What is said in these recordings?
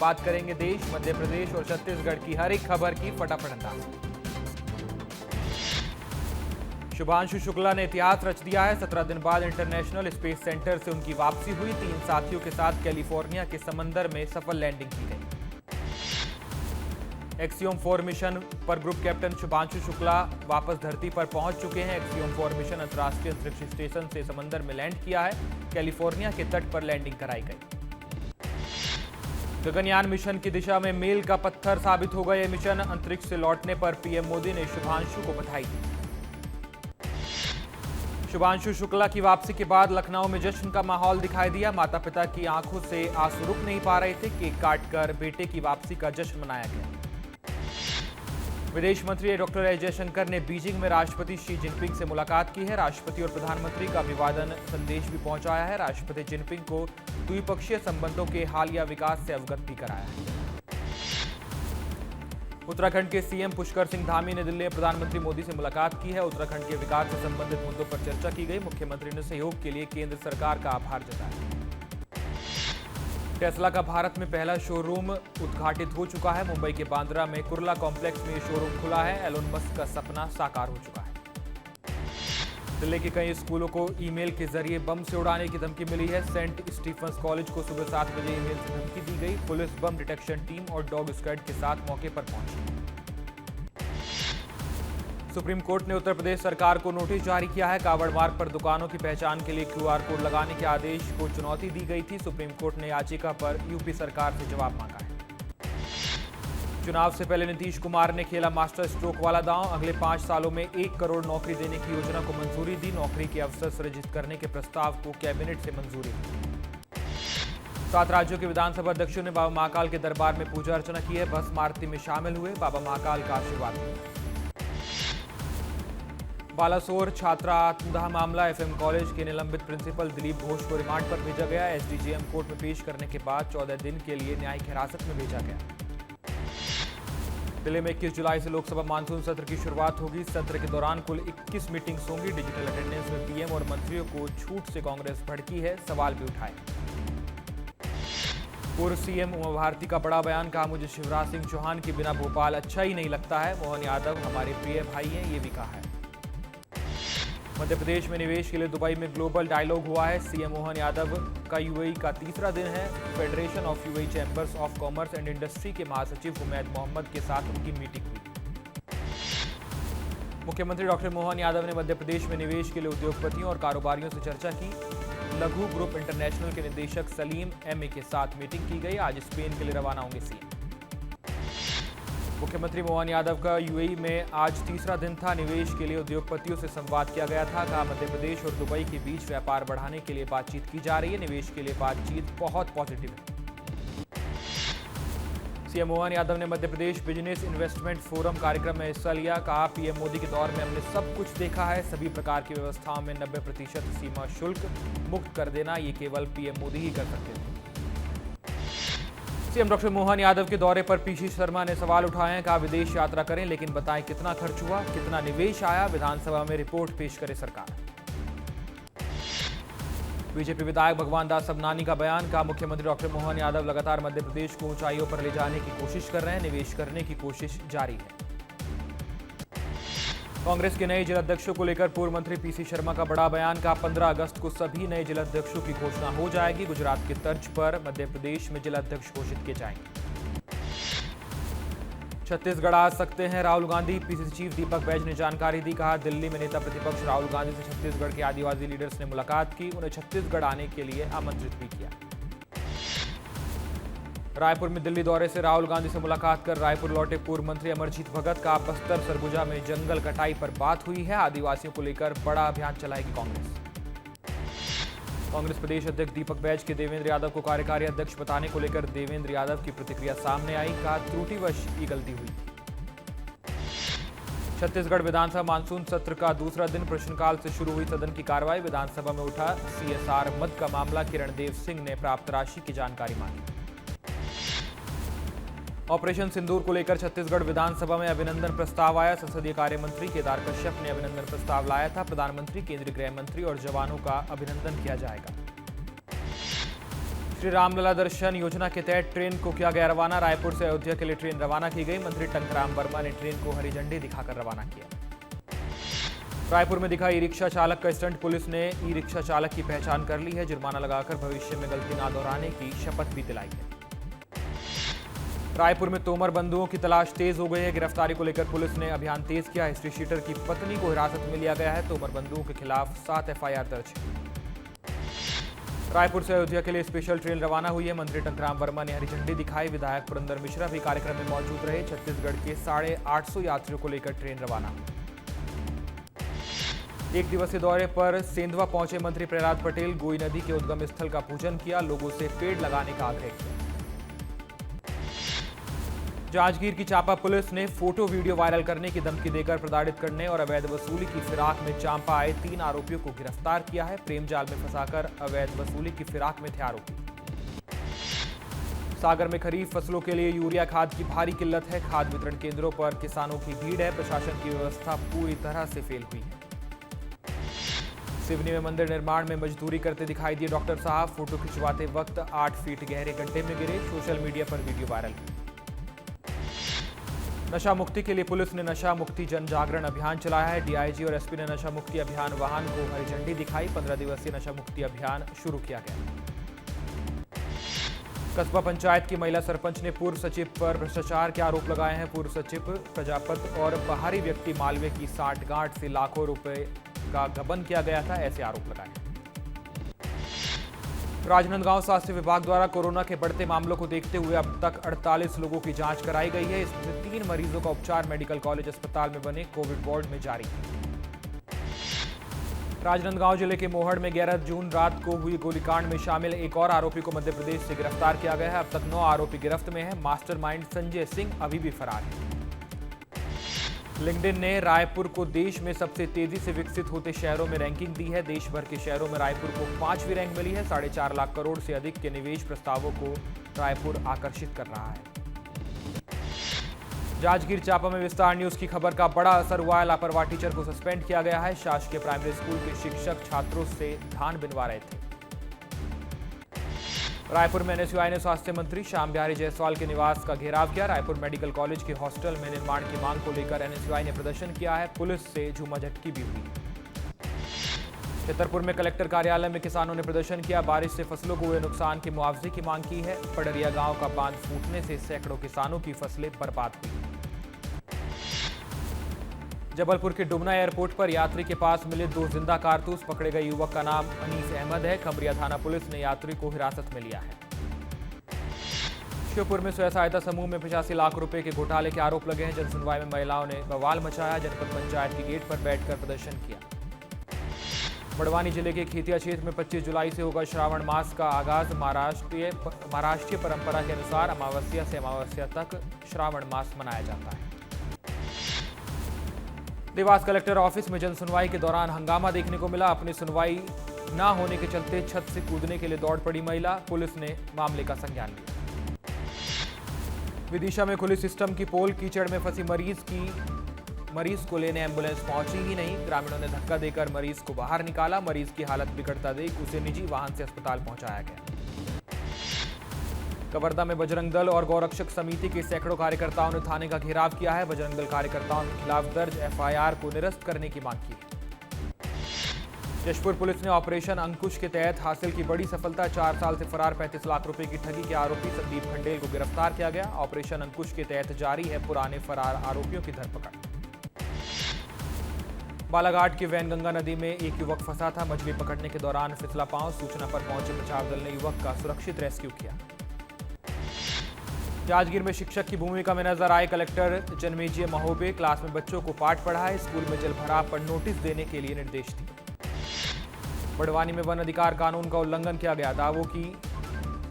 बात करेंगे देश, मध्य प्रदेश और छत्तीसगढ़ की हर एक खबर की फटाफट अंदाज। शुभांशु शुक्ला ने इतिहास रच दिया है। 17 दिन बाद इंटरनेशनल स्पेस सेंटर से उनकी वापसी हुई। 3 साथियों के साथ कैलिफोर्निया के समंदर में सफल लैंडिंग की गई। एक्सियोम 4 मिशन पर ग्रुप कैप्टन शुभांशु शुक्ला वापस धरती पर पहुंच चुके हैं। एक्सियोम 4 मिशन अंतर्राष्ट्रीय अंतरिक्ष स्टेशन से समंदर में लैंड किया है। कैलिफोर्निया के तट पर लैंडिंग कराई गई। गगनयान मिशन की दिशा में मील का पत्थर साबित होगा यह मिशन। अंतरिक्ष से लौटने पर पीएम मोदी ने शुभांशु को बधाई दी। शुभांशु शुक्ला की वापसी के बाद लखनऊ में जश्न का माहौल दिखाई दिया। माता पिता की आंखों से आंसू रुक नहीं पा रहे थे। केक काटकर बेटे की वापसी का जश्न मनाया गया। विदेश मंत्री डॉक्टर एस जयशंकर ने बीजिंग में राष्ट्रपति शी जिनपिंग से मुलाकात की है। राष्ट्रपति और प्रधानमंत्री का अभिवादन संदेश भी पहुंचाया है। राष्ट्रपति जिनपिंग को द्विपक्षीय संबंधों के हालिया विकास से अवगत भी कराया है। उत्तराखंड के सीएम पुष्कर सिंह धामी ने दिल्ली में प्रधानमंत्री मोदी से मुलाकात की है। उत्तराखंड के विकास से संबंधित मुद्दों पर चर्चा की गई। मुख्यमंत्री ने सहयोग के लिए केंद्र सरकार का आभार जताया। टेस्ला का भारत में पहला शोरूम उद्घाटित हो चुका है। मुंबई के बांद्रा में कुर्ला कॉम्प्लेक्स में शोरूम खुला है। एलोन मस्क का सपना साकार हो चुका है। दिल्ली के कई स्कूलों को ईमेल के जरिए बम से उड़ाने की धमकी मिली है। सेंट स्टीफंस कॉलेज को सुबह 7 बजे ईमेल से धमकी दी गई। पुलिस बम डिटेक्शन टीम और डॉग स्क्वाड के साथ मौके पर पहुंची। सुप्रीम कोर्ट ने उत्तर प्रदेश सरकार को नोटिस जारी किया है। कावड़ मार्ग पर दुकानों की पहचान के लिए क्यूआर कोड लगाने के आदेश को चुनौती दी गई थी। सुप्रीम कोर्ट ने याचिका पर यूपी सरकार से जवाब मांगा है। चुनाव से पहले नीतीश कुमार ने खेला मास्टर स्ट्रोक वाला दांव। अगले 5 सालों में 1 करोड़ नौकरी देने की योजना को मंजूरी दी। नौकरी के अवसर सृजित करने के प्रस्ताव को कैबिनेट से मंजूरी दी। 7 राज्यों के विधानसभा अध्यक्षों ने बाबा महाकाल के दरबार में पूजा अर्चना की है। भस्म आरती में शामिल हुए। बाबा महाकाल का आशीर्वाद लिया। बालासोर छात्रा आत्मदाह मामला। एफएम कॉलेज के निलंबित प्रिंसिपल दिलीप घोष को रिमांड पर भेजा गया। एसडीजेएम कोर्ट में पेश करने के बाद 14 दिन के लिए न्यायिक हिरासत में भेजा गया। दिल्ली में 21 जुलाई से लोकसभा मानसून सत्र की शुरुआत होगी। सत्र के दौरान कुल 21 मीटिंग्स होंगी। डिजिटल अटेंडेंस में पीएम और मंत्रियों को छूट से कांग्रेस भड़की है। सवाल भी उठाए। पूर्व सीएम उमा भारती का बड़ा बयान। कहा, मुझे शिवराज सिंह चौहान के बिना भोपाल अच्छा ही नहीं लगता है। मोहन यादव हमारे प्रिय भाई हैं, ये भी कहा है। मध्य प्रदेश में निवेश के लिए दुबई में ग्लोबल डायलॉग हुआ है। सीएम मोहन यादव का यूएई का तीसरा दिन है। Federation of UAE chambers of commerce and industry के महासचिव हुमैद मोहम्मद के साथ उनकी मीटिंग हुई। मुख्यमंत्री डॉक्टर मोहन यादव ने मध्य प्रदेश में निवेश के लिए उद्योगपतियों और कारोबारियों से चर्चा की। लघु ग्रुप इंटरनेशनल के निदेशक सलीम एमए के साथ मीटिंग की गई। आज स्पेन के लिए रवाना होंगे सीएम। मुख्यमंत्री मोहन यादव का यूएई में आज तीसरा दिन था। निवेश के लिए उद्योगपतियों से संवाद किया गया था। कहा, मध्य प्रदेश और दुबई के बीच व्यापार बढ़ाने के लिए बातचीत की जा रही है। निवेश के लिए बातचीत बहुत पॉजिटिव है। सीएम मोहन यादव ने Madhya Pradesh business investment forum कार्यक्रम में हिस्सा लिया। कहा, पीएम मोदी के दौर में हमने सब कुछ देखा है। सभी प्रकार की व्यवस्थाओं में 90% सीमा शुल्क मुक्त कर देना ये केवल पीएम मोदी ही कर सकते थे। सीएम डॉक्टर मोहन यादव के दौरे पर पीसी शर्मा ने सवाल उठाए हैं। कहा, विदेश यात्रा करें लेकिन बताएं कितना खर्च हुआ, कितना निवेश आया। विधानसभा में रिपोर्ट पेश करे सरकार। बीजेपी विधायक भगवान दास सबनानी का बयान। कहा, मुख्यमंत्री डॉक्टर मोहन यादव लगातार मध्य प्रदेश को ऊंचाइयों पर ले जाने की कोशिश कर रहे हैं। निवेश करने की कोशिश जारी है। कांग्रेस के नए जिलाध्यक्षों को लेकर पूर्व मंत्री पीसी शर्मा का बड़ा बयान। का 15 अगस्त को सभी नए जिलाध्यक्षों की घोषणा हो जाएगी। गुजरात के तर्ज पर मध्य प्रदेश में जिलाध्यक्ष घोषित किए जाएंगे। छत्तीसगढ़ आ सकते हैं राहुल गांधी। पीसीसी चीफ दीपक बैज ने जानकारी दी। कहा, दिल्ली में नेता प्रतिपक्ष राहुल गांधी से छत्तीसगढ़ के आदिवासी लीडर्स ने मुलाकात की। उन्हें छत्तीसगढ़ आने के लिए आमंत्रित भी किया। रायपुर में दिल्ली दौरे से राहुल गांधी से मुलाकात कर रायपुर लौटे पूर्व मंत्री अमरजीत भगत। का बस्तर सरगुजा में जंगल कटाई पर बात हुई है। आदिवासियों को लेकर बड़ा अभियान चलाएगी कांग्रेस। कांग्रेस प्रदेश अध्यक्ष दीपक बैज के देवेंद्र यादव को कार्यकारी अध्यक्ष बताने को लेकर देवेंद्र यादव की प्रतिक्रिया सामने आई। कहा, त्रुटिवश ये गलती हुई थी। छत्तीसगढ़ विधानसभा मानसून सत्र का दूसरा दिन प्रश्नकाल से शुरू हुई सदन की कार्रवाई। विधानसभा में उठा सीएसआर मद का मामला। किरण देव सिंह ने प्राप्त राशि की जानकारी मांगी। ऑपरेशन सिंदूर को लेकर छत्तीसगढ़ विधानसभा में अभिनंदन प्रस्ताव आया। संसदीय कार्य मंत्री केदार कश्यप ने अभिनंदन प्रस्ताव लाया था। प्रधानमंत्री, केंद्रीय गृह मंत्री और जवानों का अभिनंदन किया जाएगा। श्री रामलला दर्शन योजना के तहत ट्रेन को किया गया रवाना। रायपुर से अयोध्या के लिए ट्रेन रवाना की गई। मंत्री टंकराम वर्मा ने ट्रेन को हरी झंडी दिखाकर रवाना किया। रायपुर में दिखा ई रिक्शा चालक का स्टंट। पुलिस ने ई रिक्शा चालक की पहचान कर ली है। जुर्माना लगाकर भविष्य में गलती न दोहराने की शपथ भी दिलाई है। रायपुर में तोमर बंधुओं की तलाश तेज हो गई है। गिरफ्तारी को लेकर पुलिस ने अभियान तेज किया। हिस्ट्री शीटर की पत्नी को हिरासत में लिया गया है। तोमर बंधुओं के खिलाफ 7 एफआईआर दर्ज है। रायपुर से अयोध्या के लिए स्पेशल ट्रेन रवाना हुई है। मंत्री टंकराम वर्मा ने हरी झंडी दिखाई। विधायक पुरंदर मिश्रा भी कार्यक्रम में मौजूद रहे। छत्तीसगढ़ के 850 यात्रियों को लेकर ट्रेन रवाना। एक दिवसीय दौरे पर सेंधवा पहुंचे मंत्री प्रहलाद पटेल। गोई नदी के उद्गम स्थल का पूजन किया। लोगों से पेड़ लगाने का आग्रह किया। जांजगीर की चांपा पुलिस ने फोटो वीडियो वायरल करने की धमकी देकर प्रताड़ित करने और अवैध वसूली की फिराक में चांपा आए 3 आरोपियों को गिरफ्तार किया है। प्रेम जाल में फंसाकर अवैध वसूली की फिराक में थे आरोपी। सागर में खरीफ फसलों के लिए यूरिया खाद की भारी किल्लत है। खाद वितरण केंद्रों पर किसानों की भीड़ है। प्रशासन की व्यवस्था पूरी तरह से फेल हुई है। सिवनी में मंदिर निर्माण में मजदूरी करते दिखाई दिए डॉक्टर साहब। फोटो खिंचवाते वक्त 8 फीट गहरे गड्ढे में गिरे। सोशल मीडिया पर वीडियो वायरल। नशा मुक्ति के लिए पुलिस ने नशा मुक्ति जन जागरण अभियान चलाया है। डीआईजी और एसपी ने नशा मुक्ति अभियान वाहन को हरी झंडी दिखाई। 15 दिवसीय नशा मुक्ति अभियान शुरू किया गया। कस्बा पंचायत की महिला सरपंच ने पूर्व सचिव पर भ्रष्टाचार के आरोप लगाए हैं। पूर्व सचिव प्रजापत और बाहरी व्यक्ति मालवीय की साठगांठ से लाखों रुपए का गबन किया गया था, ऐसे आरोप लगाए। राजनांदगांव स्वास्थ्य विभाग द्वारा कोरोना के बढ़ते मामलों को देखते हुए अब तक 48 लोगों की जांच कराई गई है। इसमें से 3 मरीजों का उपचार मेडिकल कॉलेज अस्पताल में बने कोविड वार्ड में जारी है। राजनांदगांव जिले के मोहड़ में 11 जून रात को हुई गोलीकांड में शामिल एक और आरोपी को मध्य प्रदेश से गिरफ्तार किया गया है। अब तक 9 आरोपी गिरफ्त में हैं। मास्टरमाइंड संजय सिंह अभी भी फरार है। लिंक्डइन ने रायपुर को देश में सबसे तेजी से विकसित होते शहरों में रैंकिंग दी है। देश भर के शहरों में रायपुर को 5वीं रैंक मिली है। 4.5 लाख करोड़ से अधिक के निवेश प्रस्तावों को रायपुर आकर्षित कर रहा है। जांजगीर चांपा में विस्तार न्यूज की खबर का बड़ा असर हुआ है। लापरवाह टीचर को सस्पेंड किया गया है। शासकीय प्राइमरी स्कूल के शिक्षक छात्रों से धान बिनवा रहे थे। रायपुर में एनएसयूआई ने स्वास्थ्य मंत्री श्याम बिहारी जायसवाल के निवास का घेराव किया। रायपुर मेडिकल कॉलेज के हॉस्टल में निर्माण की मांग को लेकर एनएसयूआई ने प्रदर्शन किया है। पुलिस से झूमाझटकी भी हुई। छतरपुर में कलेक्टर कार्यालय में किसानों ने प्रदर्शन किया। बारिश से फसलों को हुए नुकसान के मुआवजे की मांग की है। पडरिया गांव का बांध फूटने से सैकड़ों किसानों की फसलें बर्बाद हुई। जबलपुर के डुमना एयरपोर्ट पर यात्री के पास मिले 2 जिंदा कारतूस। पकड़े गए युवक का नाम अनीस अहमद है। खमरिया थाना पुलिस ने यात्री को हिरासत में लिया है। श्योपुर में स्वयं सहायता समूह में 85 लाख रुपए के घोटाले के आरोप लगे हैं। जनसुनवाई में महिलाओं ने बवाल मचाया। जनपद पंचायत के गेट पर बैठकर प्रदर्शन किया। बड़वानी जिले के खेतिया क्षेत्र में 25 जुलाई से होगा श्रावण मास का आगाज। महाराष्ट्रीय परंपरा के अनुसार अमावस्या से अमावस्या तक श्रावण मास मनाया जाता है। देवास कलेक्टर ऑफिस में जनसुनवाई के दौरान हंगामा देखने को मिला। अपनी सुनवाई न होने के चलते छत से कूदने के लिए दौड़ पड़ी महिला। पुलिस ने मामले का संज्ञान लिया। विदिशा में खुली सिस्टम की पोल। कीचड़ में फंसी मरीज को लेने एम्बुलेंस पहुंची ही नहीं। ग्रामीणों ने धक्का देकर मरीज को बाहर निकाला। मरीज की हालत बिगड़ता देख उसे निजी वाहन से अस्पताल पहुंचाया गया। कवर्धा में बजरंग दल और गौरक्षक समिति के सैकड़ों कार्यकर्ताओं ने थाने का घेराव किया है। बजरंग दल कार्यकर्ताओं के खिलाफ दर्ज एफआईआर को निरस्त करने की मांग की है। जशपुर पुलिस ने ऑपरेशन अंकुश के तहत हासिल की बड़ी सफलता। 4 साल से फरार 35 लाख रुपए की ठगी के आरोपी संदीप खंडेल को गिरफ्तार किया गया। ऑपरेशन अंकुश के तहत जारी है पुराने फरार आरोपियों की धरपकड़। बालाघाट की वैनगंगा नदी में एक युवक फंसा था। मछली पकड़ने के दौरान फिसला पांव। सूचना पर पहुंचे बचाव दल ने युवक का सुरक्षित रेस्क्यू किया। जांजगीर में शिक्षक की भूमिका में नजर आए कलेक्टर जन्मेजय महोबे। क्लास में बच्चों को पाठ पढ़ाए। स्कूल में जल भराव पर नोटिस देने के लिए निर्देश दिए। बड़वानी में वन अधिकार कानून का उल्लंघन किया गया। दावों की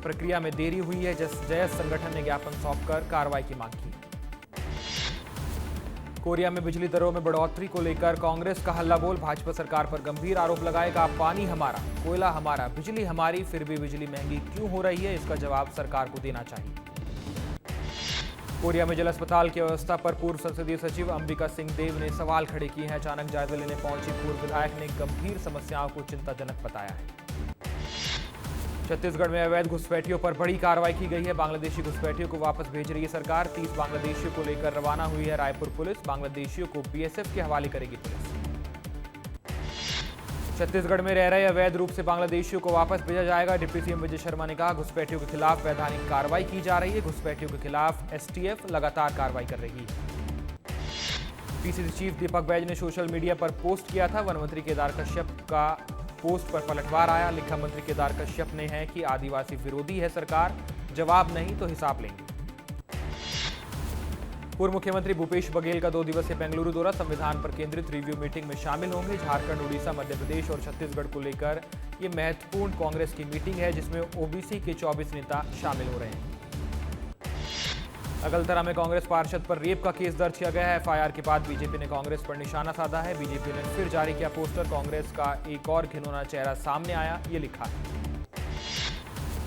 प्रक्रिया में देरी हुई है। जयस संगठन ने ज्ञापन सौंपकर कार्रवाई की मांग की। कोरिया में बिजली दरों में बढ़ोतरी को लेकर कांग्रेस का हल्ला बोल। भाजपा सरकार पर गंभीर आरोप लगाएगा। पानी हमारा, कोयला हमारा, बिजली हमारी, फिर भी बिजली महंगी क्यों हो रही है, इसका जवाब सरकार को देना चाहिए। कोरिया में जल अस्पताल की व्यवस्था पर पूर्व संसदीय सचिव अंबिका सिंह देव ने सवाल खड़े किए हैं। अचानक जायजा लेने पहुंची पूर्व विधायक ने गंभीर समस्याओं को चिंताजनक बताया है। छत्तीसगढ़ में अवैध घुसपैठियों पर बड़ी कार्रवाई की गई है। बांग्लादेशी घुसपैठियों को वापस भेज रही है सरकार। 30 बांग्लादेशियों को लेकर रवाना हुई है रायपुर पुलिस। बांग्लादेशियों को बीएसएफ के हवाले करेगी पुलिस। छत्तीसगढ़ में रह रहे अवैध रूप से बांग्लादेशियों को वापस भेजा जाएगा। डिप्टी सीएम विजय शर्मा ने कहा, घुसपैठियों के खिलाफ वैधानिक कार्रवाई की जा रही है। घुसपैठियों के खिलाफ एसटीएफ लगातार कार्रवाई कर रही है। पीसीसी चीफ दीपक बैज ने सोशल मीडिया पर पोस्ट किया था। वन मंत्री केदार कश्यप का पोस्ट पर पलटवार आया। लिखा, मंत्री केदार कश्यप ने है कि आदिवासी विरोधी है सरकार, जवाब नहीं तो हिसाब लेंगे। पूर्व मुख्यमंत्री भूपेश बघेल का 2 दिवसीय बेंगलुरु दौरा। संविधान पर केंद्रित रिव्यू मीटिंग में शामिल होंगे। झारखंड, उड़ीसा, मध्य प्रदेश और छत्तीसगढ़ को लेकर ये महत्वपूर्ण कांग्रेस की मीटिंग है, जिसमें ओबीसी के 24 नेता शामिल हो रहे हैं। अगलतरा में कांग्रेस पार्षद पर रेप का केस दर्ज किया गया है। एफआईआर के बाद बीजेपी ने कांग्रेस पर निशाना साधा है। बीजेपी ने फिर जारी किया पोस्टर। कांग्रेस का एक और घिनौना चेहरा सामने आया, ये लिखा है।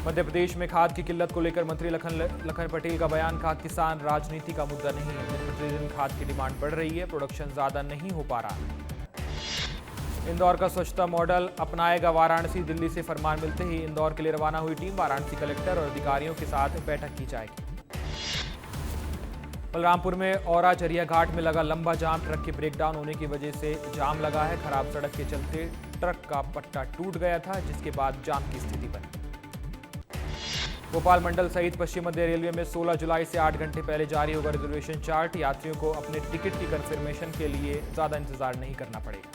मध्य प्रदेश में खाद की किल्लत को लेकर मंत्री लखन पटेल का बयान। कहा, किसान राजनीति का मुद्दा नहीं है। दिन प्रतिदिन खाद की डिमांड बढ़ रही है, प्रोडक्शन ज्यादा नहीं हो पा रहा। इंदौर का स्वच्छता मॉडल अपनाएगा वाराणसी। दिल्ली से फरमान मिलते ही इंदौर के लिए रवाना हुई टीम। वाराणसी कलेक्टर और अधिकारियों के साथ बैठक की जाएगी। बलरामपुर में औरा चरिया घाट में लगा लंबा जाम। ट्रक के ब्रेकडाउन होने की वजह से जाम लगा है। खराब सड़क के चलते ट्रक का पट्टा टूट गया था, जिसके बाद जाम की स्थिति बनी। भोपाल मंडल सहित पश्चिम मध्य रेलवे में 16 जुलाई से 8 घंटे पहले जारी होगा रिजर्वेशन चार्ट। यात्रियों को अपने टिकट की कंफर्मेशन के लिए ज्यादा इंतजार नहीं करना पड़ेगा।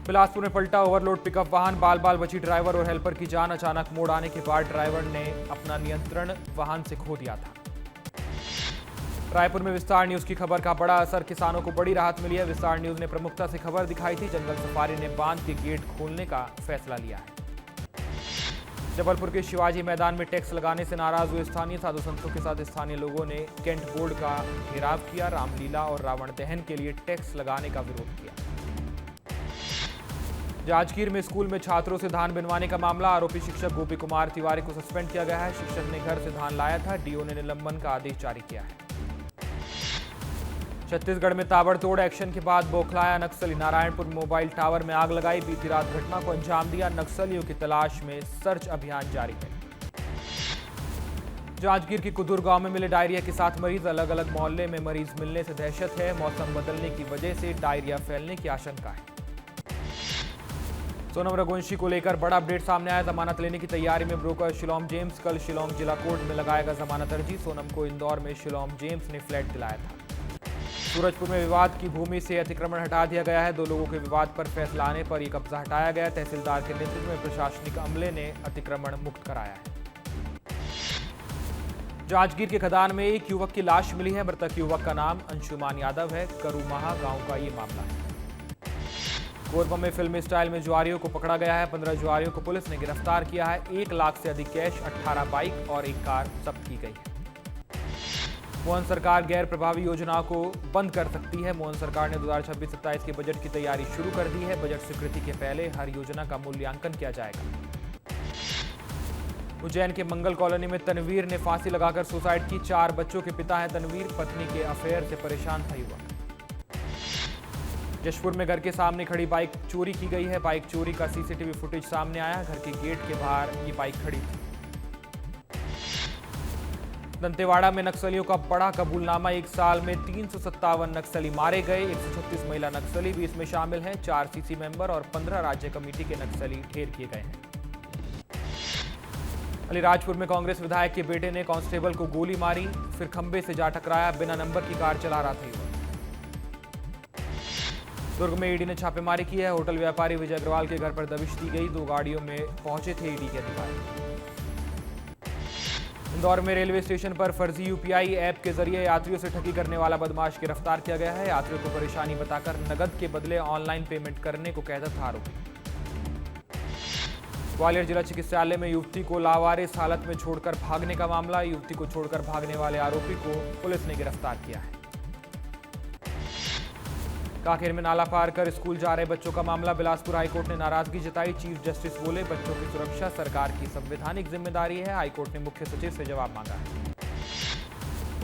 बिलासपुर में पलटा ओवरलोड पिकअप वाहन। बाल बाल बची ड्राइवर और हेल्पर की जान। अचानक मोड़ आने के बाद ड्राइवर ने अपना नियंत्रण वाहन से खो दिया था। रायपुर में विस्तार न्यूज की खबर का बड़ा असर। किसानों को बड़ी राहत मिली है। विस्तार न्यूज ने प्रमुखता से खबर दिखाई थी। जंगल सफारी ने बांध के गेट खोलने का फैसला लिया है। जबलपुर के शिवाजी मैदान में टैक्स लगाने से नाराज हुए स्थानीय। साधु संतों के साथ स्थानीय लोगों ने कैंट बोर्ड का घेराव किया। रामलीला और रावण दहन के लिए टैक्स लगाने का विरोध किया। जांजगीर में स्कूल में छात्रों से धान बिनवाने का मामला। आरोपी शिक्षक गोपी कुमार तिवारी को सस्पेंड किया गया है। शिक्षक ने घर से धान लाया था। डीओ ने निलंबन का आदेश जारी किया है। छत्तीसगढ़ में ताबड़तोड़ एक्शन के बाद बौखलाया नक्सली। नारायणपुर मोबाइल टावर में आग लगाई। बीती रात घटना को अंजाम दिया। नक्सलियों की तलाश में सर्च अभियान जारी है। जांजगीर के कुदुर गांव में मिले डायरिया के साथ मरीज। अलग अलग मोहल्ले में मरीज मिलने से दहशत है। मौसम बदलने की वजह से डायरिया फैलने की आशंका है। सोनम रघुवंशी को लेकर बड़ा अपडेट सामने आया। जमानत लेने की तैयारी में ब्रोकर शिलोम जेम्स। कल शिलोम जिला कोर्ट में लगाएगा जमानत अर्जी। सोनम को इंदौर में शिलोम जेम्स ने फ्लैट दिलाया था। सूरजपुर में विवाद की भूमि से अतिक्रमण हटा दिया गया है। 2 लोगों के विवाद पर फैसला आने पर यह कब्जा हटाया गया। तहसीलदार के नेतृत्व में प्रशासनिक अमले ने अतिक्रमण मुक्त कराया है। जांजगीर के खदान में एक युवक की लाश मिली है। मृतक युवक का नाम अंशुमान यादव है। करूमाहा गांव का ये मामला है। कोरबा में फिल्मी स्टाइल में जुआरियों को पकड़ा गया है। 15 जुआरियों को पुलिस ने गिरफ्तार किया है। 1 लाख से अधिक कैश, 18 बाइक और 1 कार जब्त की गई है। मोहन सरकार गैर प्रभावी योजनाओं को बंद कर सकती है। मोहन सरकार ने 2026-27 के बजट की तैयारी शुरू कर दी है। बजट स्वीकृति के पहले हर योजना का मूल्यांकन किया जाएगा। उज्जैन के मंगल कॉलोनी में तनवीर ने फांसी लगाकर सुसाइड की। 4 बच्चों के पिता हैं तनवीर। पत्नी के अफेयर से परेशान था युवक। जशपुर में घर के सामने खड़ी बाइक चोरी की गई है। बाइक चोरी का सीसीटीवी फुटेज सामने आया। घर के गेट के बाहर ये बाइक खड़ी थी। दंतेवाड़ा में नक्सलियों का बड़ा कबूलनामा। 1 साल में 357 नक्सली मारे गए। 136 महिला नक्सली भी इसमें शामिल हैं। 4 सीसी मेंबर और 15 राज्य कमेटी के नक्सली ढेर किए गए हैं। अलीराजपुर में कांग्रेस विधायक के बेटे ने कांस्टेबल को गोली मारी, फिर खंबे से जा टकराया। बिना नंबर की कार चला रहा था युवक। दुर्ग में ईडी ने छापेमारी की है। होटल व्यापारी विजय अग्रवाल के घर पर दबिश दी गई। 2 गाड़ियों में पहुंचे थे ईडी के अधिकारी। इंदौर में रेलवे स्टेशन पर फर्जी यूपीआई ऐप के जरिए यात्रियों से ठगी करने वाला बदमाश गिरफ्तार किया गया है। यात्रियों को परेशानी बताकर नगद के बदले ऑनलाइन पेमेंट करने को कहता था आरोपी। ग्वालियर जिला चिकित्सालय में युवती को लावारिस हालत में छोड़कर भागने का मामला। युवती को छोड़कर भागने वाले आरोपी को पुलिस ने गिरफ्तार किया है। कांकेर में नाला पार कर स्कूल जा रहे बच्चों का मामला। बिलासपुर हाईकोर्ट ने नाराजगी जताई। चीफ जस्टिस बोले, बच्चों की सुरक्षा सरकार की संवैधानिक जिम्मेदारी है। हाईकोर्ट ने मुख्य सचिव से जवाब मांगा है।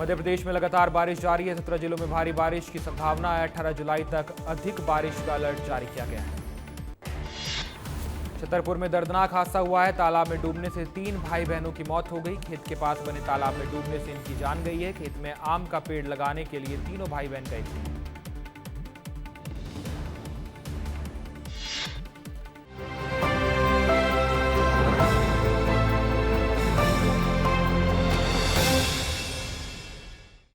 मध्य प्रदेश में लगातार बारिश जारी है। 17 जिलों में भारी बारिश की संभावना है। 18 जुलाई तक अधिक बारिश का अलर्ट जारी किया गया है। छतरपुर में दर्दनाक हादसा हुआ है। तालाब में डूबने से 3 भाई बहनों की मौत हो गई। खेत के पास बने तालाब में डूबने से इनकी जान गई है। खेत में आम का पेड़ लगाने के लिए तीनों भाई बहन गए थे।